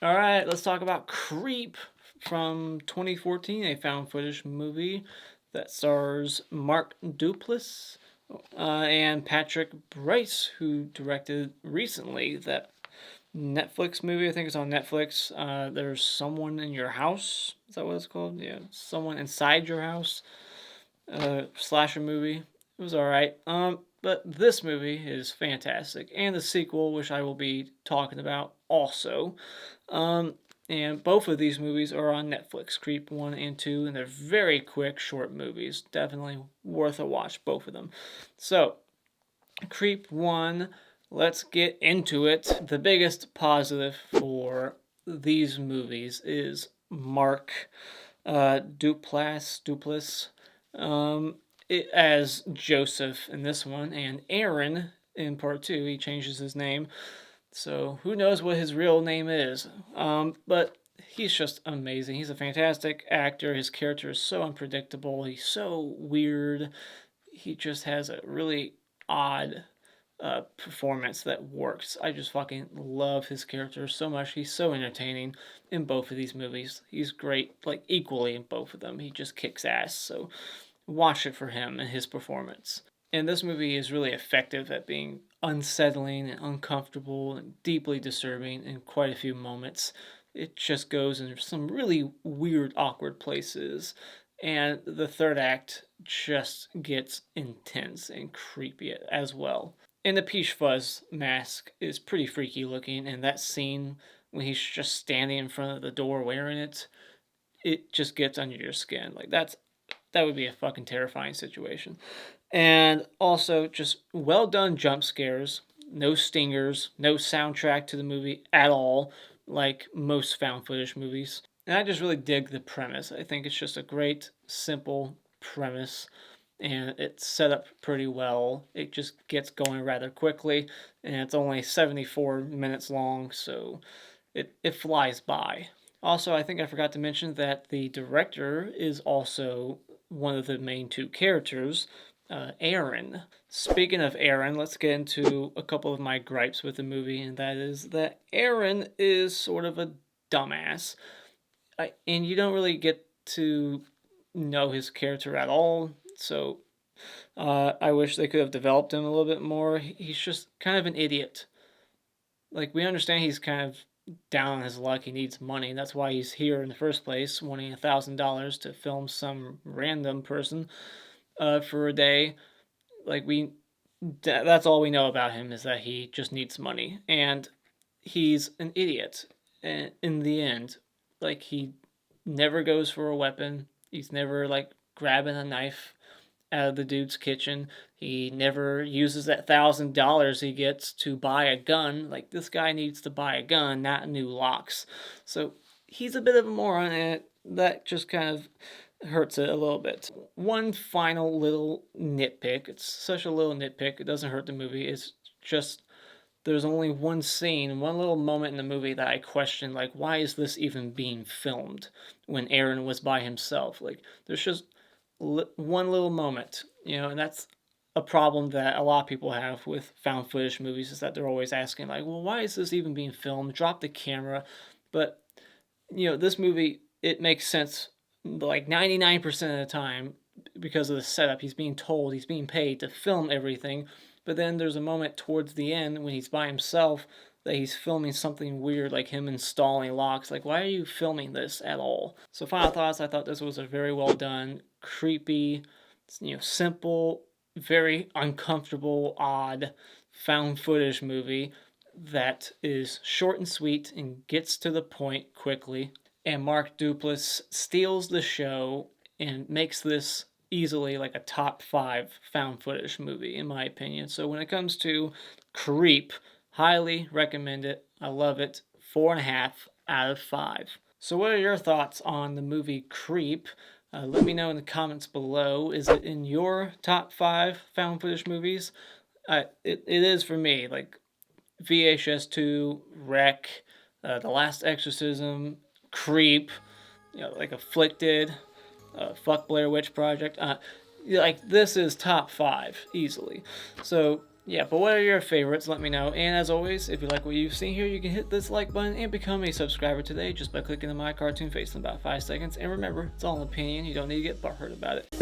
All right, let's talk about Creep from 2014, a found footage movie that stars Mark Duplass and Patrick Brice, who directed recently that Netflix movie. I think it's on Netflix. There's Someone in Your House. Is that what it's called? Yeah, Someone Inside Your House. Slasher movie. It was all right. But this movie is fantastic, and the sequel, which I will be talking about also. Um, and both of these movies are on Netflix, Creep 1 and 2, and they're very quick, short movies. Definitely worth a watch, both of them. So, Creep 1, let's get into it. The biggest positive for these movies is Mark Duplass, um, as Joseph in this one, and Aaron in part two. He changes his name, so who knows what his real name is. But he's just amazing. He's a fantastic actor. His character is so unpredictable. He's so weird. He just has a really odd performance that works. I just fucking love his character so much. He's so entertaining in both of these movies. He's great, like equally in both of them. He just kicks ass. So watch it for him and his performance. And this movie is really effective at being unsettling and uncomfortable and deeply disturbing in quite a few moments. It just goes in some really weird, awkward places. And the third act just gets intense and creepy as well. And the Peach Fuzz mask is pretty freaky looking, and that scene when he's just standing in front of the door wearing it, it just gets under your skin. Like that would be a fucking terrifying situation. And also just well done jump scares, no stingers, no soundtrack to the movie at all, like most found footage movies. And I just really dig the premise. I think it's just a great, simple premise, and it's set up pretty well. It just gets going rather quickly, and it's only 74 minutes long, so it flies by. Also, I think I forgot to mention that the director is also one of the main two characters, Aaron. Speaking of Aaron, let's get into a couple of my gripes with the movie, and that is that Aaron is sort of a dumbass. And you don't really get to know his character at all, so I wish they could have developed him a little bit more. He's just kind of an idiot. Like, we understand he's kind of down on his luck. He needs money. That's why he's here in the first place, wanting $1,000 to film some random person for a day. Like, that's all we know about him, is that he just needs money, and he's an idiot. In the end, like, he never goes for a weapon. He's never like grabbing a knife out of the dude's kitchen. He never uses that $1,000 he gets to buy a gun. Like, this guy needs to buy a gun, not new locks. So he's a bit of a moron, and that just kind of hurts it a little bit. One final little nitpick. It's such a little nitpick. It doesn't hurt the movie. It's just there's only one scene, one little moment in the movie that I question, like, why is this even being filmed when Aaron was by himself? Like, there's just one little moment, and that's a problem that a lot of people have with found footage movies, is that they're always asking, like, well, why is this even being filmed? Drop the camera. But, this movie, it makes sense like 99% of the time because of the setup. He's being paid to film everything, but then there's a moment towards the end when he's by himself that he's filming something weird, like him installing locks. Like, why are you filming this at all? So, final thoughts, I thought this was a very well done, creepy, simple, very uncomfortable, odd found footage movie that is short and sweet and gets to the point quickly. And Mark Duplass steals the show and makes this easily like a top 5 found footage movie, in my opinion. So when it comes to Creep, highly recommend it. I love it. 4.5 out of 5. So what are your thoughts on the movie Creep? Let me know in the comments below. Is it in your top 5 found footage movies? It is for me. Like VHS 2, Wreck, The Last Exorcism, Creep, like Afflicted, fuck Blair Witch Project. Like, this is top 5 easily. So Yeah, but what are your favorites? Let me know. And as always, if you like what you've seen here, you can hit this like button and become a subscriber today just by clicking the My Cartoon face in about 5 seconds. And remember, it's all an opinion. You don't need to get butthurt about it.